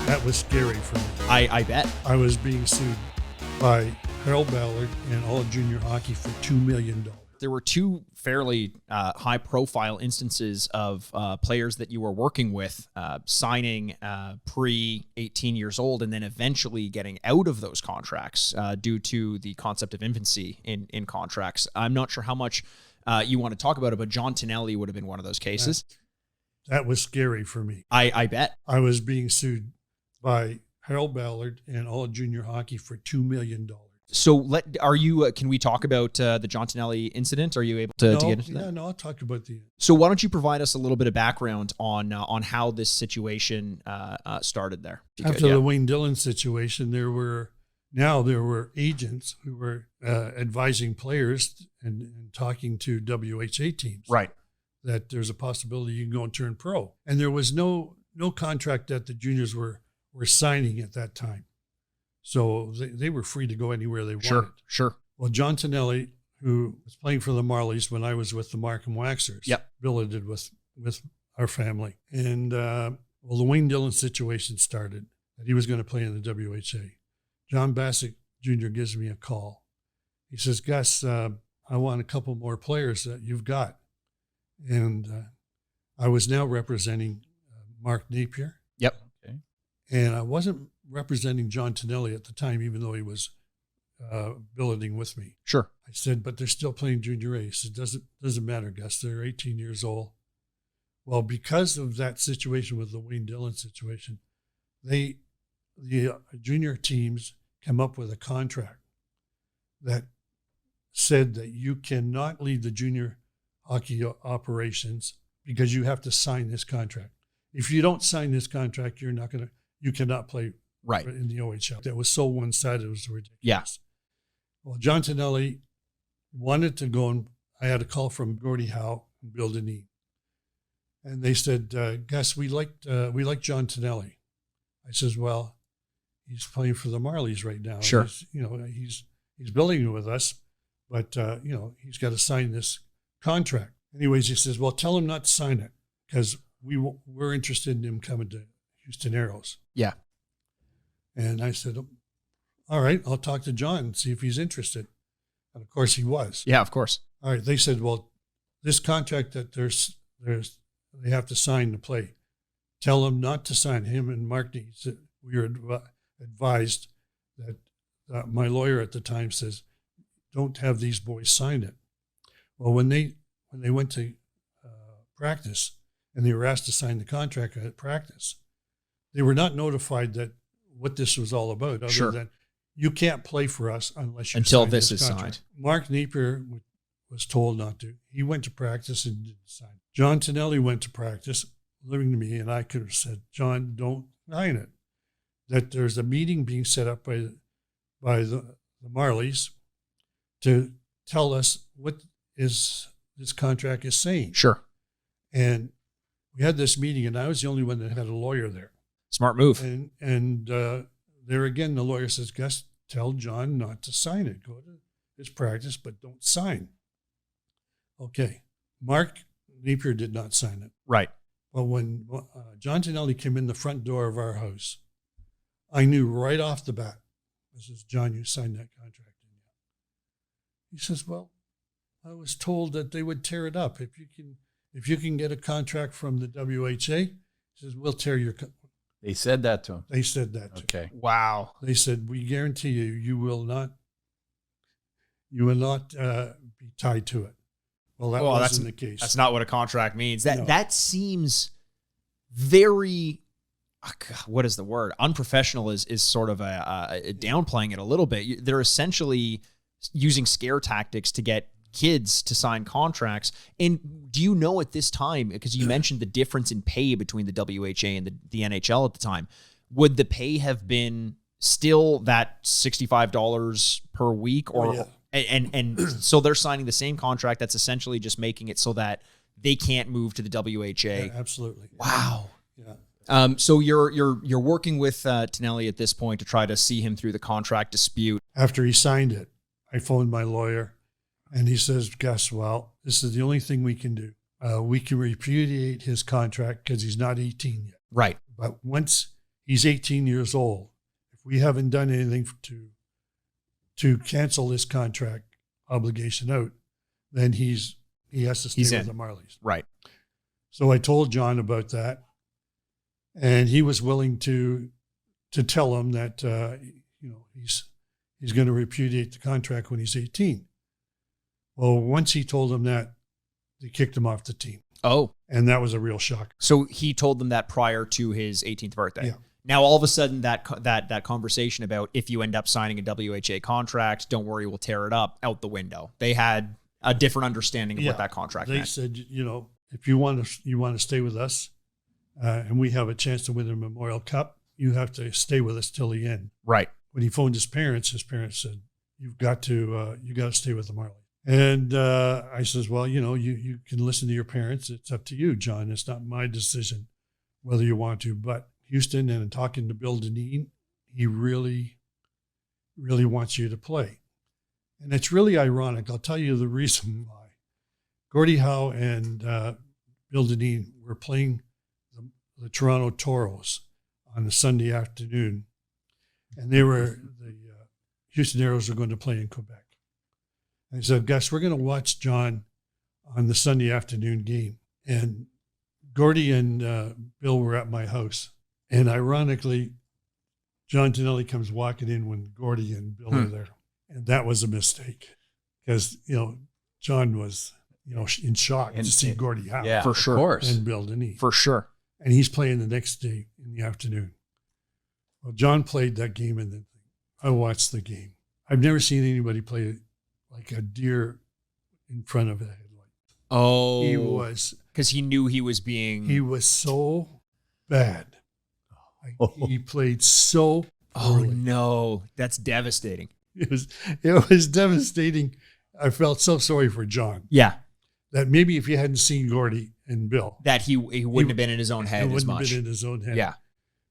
That was scary for me. I bet. I was being sued by Harold Ballard and all of junior hockey for $2 million. There were two fairly high-profile instances of players that you were working with signing pre-18 years old and then eventually getting out of those contracts due to the concept of infancy in contracts. I'm not sure how much you want to talk about it, but John Tonelli would have been one of those cases. That was scary for me. I bet. I was being sued by Harold Ballard and all of junior hockey for $2 million. So can we talk about the John Tonelli incident? Are you able to get into that? No, I'll talk about the. So why don't you provide us a little bit of background on how this situation started there? After the Wayne Dillon situation, there were agents who were advising players and talking to WHA teams. Right. That there's a possibility you can go and turn pro. And there was no contract that the juniors were signing at that time. So they were free to go anywhere they wanted. Sure. Well, John Tonelli, who was playing for the Marlies when I was with the Markham Waxers, billeted with our family. And the Wayne Dillon situation started, that he was going to play in the WHA. John Bassett Jr. gives me a call. He says, Gus, I want a couple more players that you've got. And I was now representing Mark Napier. Yep. Okay. And I wasn't representing John Tonelli at the time, even though he was billeting with me. Sure. I said, but they're still playing junior A. He said, doesn't matter, Gus. They're 18 years old. Well, because of that situation with the Wayne Dillon situation, the junior teams come up with a contract that said that you cannot leave the junior hockey operations because you have to sign this contract. If you don't sign this contract, you cannot play in the OHL. That was so one-sided, it was ridiculous. Yeah. Well, John Tonelli wanted to go, and I had a call from Gordie Howe and Bill Deneen. And they said, Gus, we like John Tonelli. I says, well, he's playing for the Marlies right now. Sure. He's building with us, but he's got to sign this contract. Anyways, he says, well, tell him not to sign it because we're interested in him coming to Houston Aeros. Yeah. And I said, all right, I'll talk to John and see if he's interested. And of course he was. Yeah, of course. All right. They said, well, this contract that they have to sign to play, tell him not to sign. Him and Mark needs it. We were advised that my lawyer at the time says, don't have these boys sign it. Well, when they went to practice and they were asked to sign the contract at practice, they were not notified that what this was all about, other than you can't play for us until this is signed. Mark Napier was told not to. He went to practice and didn't sign. John Tonelli went to practice, looking to me, and I could have said, John, don't sign it. That there's a meeting being set up by the Marlies to tell us what is this contract is saying. Sure. And we had this meeting, and I was the only one that had a lawyer there. Smart move. And there again, the lawyer says, Gus, tell John not to sign it. Go to his practice, but don't sign. Okay. Mark Napier did not sign it. Right. But when John Tonelli came in the front door of our house, I knew right off the bat, this is John, you signed that contract, didn't you? He says, well, I was told that they would tear it up. If you can get a contract from the WHA, he says, we'll tear your They said that to him. They said that to him. Okay. Wow. They said, we guarantee you will not be tied to it. Well, that wasn't the case. That's not what a contract means. That seems very, what is the word? Unprofessional is sort of a downplaying it a little bit. They're essentially using scare tactics to get kids to sign contracts. And do you know at this time, because you mentioned the difference in pay between the WHA and the NHL at the time, would the pay have been still that $65 per week? Or and so they're signing the same contract that's essentially just making it so that they can't move to the WHA. Yeah, absolutely. Wow. Yeah. So you're working with Tonelli at this point to try to see him through the contract dispute. After he signed it, I phoned my lawyer. And he says, Gus, well, this is the only thing we can do. We can repudiate his contract because he's not 18 yet. Right. But once he's 18 years old. If we haven't done anything to cancel this contract obligation out, then he has to stay with the Marlies. Right. So I told John about that, and he was willing to tell him that he's going to repudiate the contract when he's 18. Well, once he told him that, they kicked him off the team. Oh. And that was a real shock. So he told them that prior to his 18th birthday. Yeah. Now, all of a sudden, that conversation about if you end up signing a WHA contract, don't worry, we'll tear it up, out the window. They had a different understanding of what that contract meant. They said, if you want to stay with us, and we have a chance to win the Memorial Cup, you have to stay with us till the end. Right. When he phoned his parents said, "You've got to stay with the Marlies." And I says, "Well, you can listen to your parents. It's up to you, John. It's not my decision whether you want to." But Houston, and talking to Bill Dineen, he really, really wants you to play. And it's really ironic. I'll tell you the reason why. Gordie Howe and Bill Dineen were playing the Toronto Toros on a Sunday afternoon, and the Houston Aeros were going to play in Quebec. And I said, "Gus, we're going to watch John on the Sunday afternoon game." And Gordie and Bill were at my house. And ironically, John Tonelli comes walking in when Gordie and Bill are there. And that was a mistake because, John was, in shock to see Gordie Howe. Yeah, for sure. Of course. And Bill Dineen. For sure. And he's playing the next day in the afternoon. Well, John played that game, and then I watched the game. I've never seen anybody play like a deer in front of a headlight. Oh. He was. Because he knew he was being... He was so bad. He played so poorly. Oh, no. That's devastating. It was devastating. I felt so sorry for John. Yeah. That maybe if you hadn't seen Gordie and Bill, That he wouldn't have been in his own head as much. Wouldn't have been in his own head. Yeah.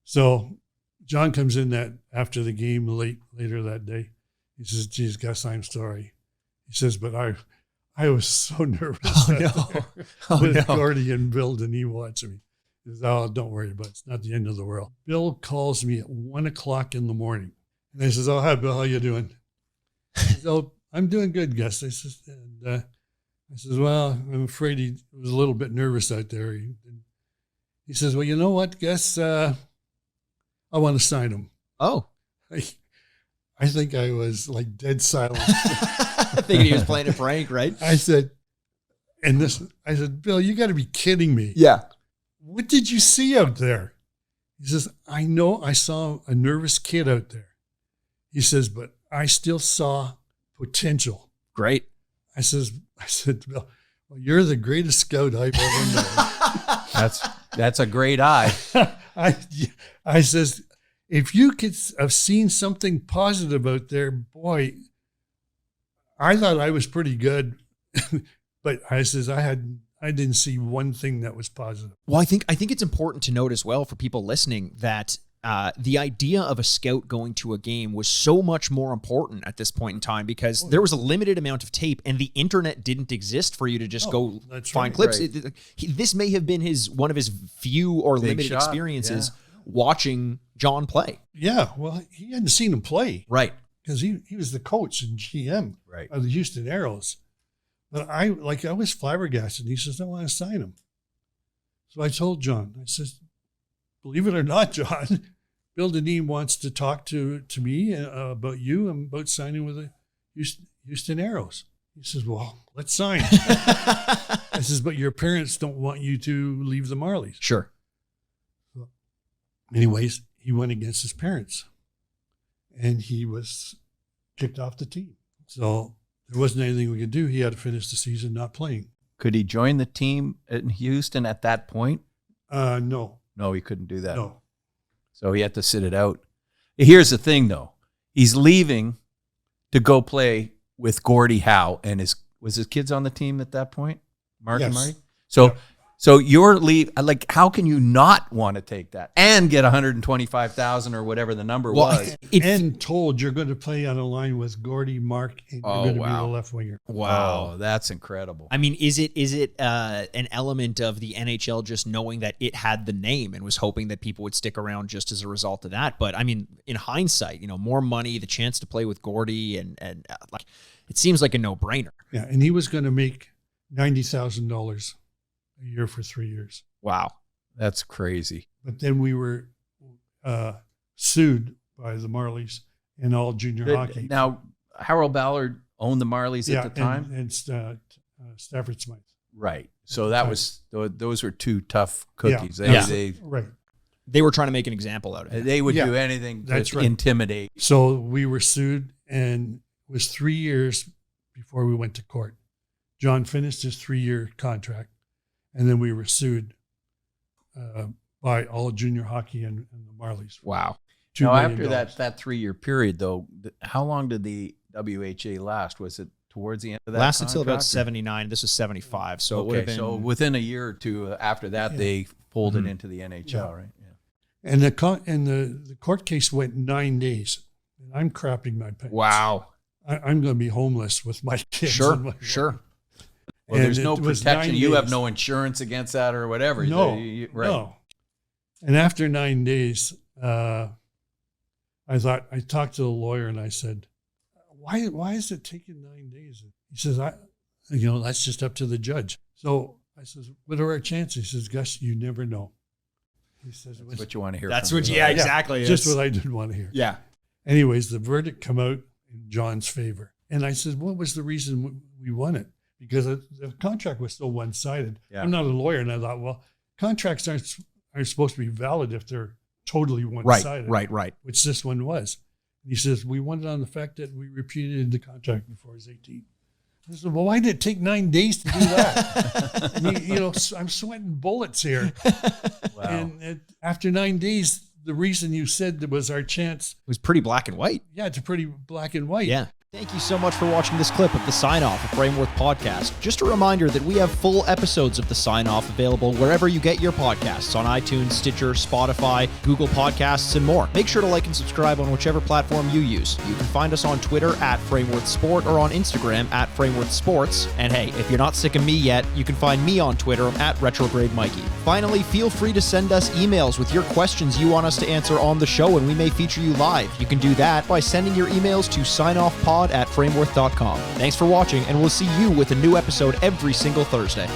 So John comes in that after the game later that day. He says, "Geez, Gus, I'm sorry." He says, "But I was so nervous with Gordie and Bill Dineen watching me." He says, "Oh, don't worry about it. It's not the end of the world." Bill calls me at 1:00 in the morning. And I says, "Oh, hi, Bill. How you doing?" He says, "Oh, I'm doing good, Gus." I says, I says, "Well, I'm afraid he was a little bit nervous out there." He says, "Well, you know what, Gus? I want to sign him." Oh. I think I was like dead silent. Thinking he was playing a prank, right? I said, "Bill, you got to be kidding me. Yeah. What did you see out there?" He says, "I know I saw a nervous kid out there." He says, "But I still saw potential." Great. I said, "Bill, well, you're the greatest scout I've ever known." That's a great eye. I says, "If you could have seen something positive out there, boy, I thought I was pretty good." But I says, I didn't see one thing that was positive. Well, I think it's important to note as well for people listening that the idea of a scout going to a game was so much more important at this point in time because there was a limited amount of tape and the internet didn't exist for you to just go find clips. Right. This may have been one of his few or limited experiences watching John play. Yeah, well, he hadn't seen him play. Right. Because he was the coach and GM of the Houston Aeros. But I was flabbergasted. He says, "I want to sign him." So I told John, I says, "Believe it or not, John, Bill Dineen wants to talk to me about you and about signing with the Houston Aeros." He says, "Well, let's sign." I says, "But your parents don't want you to leave the Marlies." Sure. Anyways, he went against his parents and he was kicked off the team. So there wasn't anything we could do. He had to finish the season not playing. Could he join the team in Houston at that point? No. No, he couldn't do that. No. So he had to sit it out. Here's the thing, though. He's leaving to go play with Gordie Howe, and was his kids on the team at that point? Mark and Marty? So So your leave, like, how can you not want to take that and get 125,000 or whatever the number was? And told you're going to play on a line with Gordy, Mark, and you're going to be the left winger. Wow, that's incredible. I mean, is it an element of the NHL just knowing that it had the name and was hoping that people would stick around just as a result of that? But I mean, in hindsight, more money, the chance to play with Gordy, and like, it seems like a no-brainer. Yeah, and he was going to make $90,000 a year for 3 years. Wow, that's crazy. But then we were sued by the Marlies and all junior hockey. Now, Harold Ballard owned the Marlies at the time, and Stafford Smythe. Right. So that was those were two tough cookies. Yeah. Right. They were trying to make an example out of it. They would do anything to intimidate. So we were sued, and it was 3 years before we went to court. John finished his 3-year contract, and then we were sued by all junior hockey and the Marlies. Wow. Now, after that 3-year period, though, how long did the WHA last? Was it towards the end of that lasted contract? until about 79. This was 75. So it would have been. So within a year or two after that, they folded into the NHL, right? Yeah. And the court case went 9 days. And I'm crapping my pants. Wow. I'm going to be homeless with my kids. Sure. Well, there's no protection. You have no insurance against that or whatever. No. Right. No. And after 9 days, I talked to the lawyer and I said, why is it taking 9 days? He says, that's just up to the judge. So I says, what are our chances? He says, Gus, you never know. He says, that's what you want to hear. That's from what, me. exactly. Just what I didn't want to hear. Yeah. Anyways, the verdict come out in John's favor. And I said, what was the reason we won it? Because the contract was so one-sided. Yeah. I'm not a lawyer, and I thought, well, contracts aren't supposed to be valid if they're totally one-sided. Right. Which this one was. And he says, we won it on the fact that we repudiated the contract before he was 18. I said, well, why did it take 9 days to do that? I'm sweating bullets here. Wow. And after 9 days, the reason you said that was our chance. It was pretty black and white. Yeah, it's pretty black and white. Yeah. Thank you so much for watching this clip of the Sign Off, a Frameworth podcast. Just a reminder that we have full episodes of the Sign Off available wherever you get your podcasts, on iTunes, Stitcher, Spotify, Google Podcasts, and more. Make sure to like and subscribe on whichever platform you use. You can find us on Twitter at Frameworth Sport or on Instagram at Frameworth Sports. And hey, if you're not sick of me yet, you can find me on Twitter at Retrograde Mikey. Finally, feel free to send us emails with your questions you want us to answer on the show, and we may feature you live. You can do that by sending your emails to signoffpod@frameworth.com. Thanks for watching, and we'll see you with a new episode every single Thursday.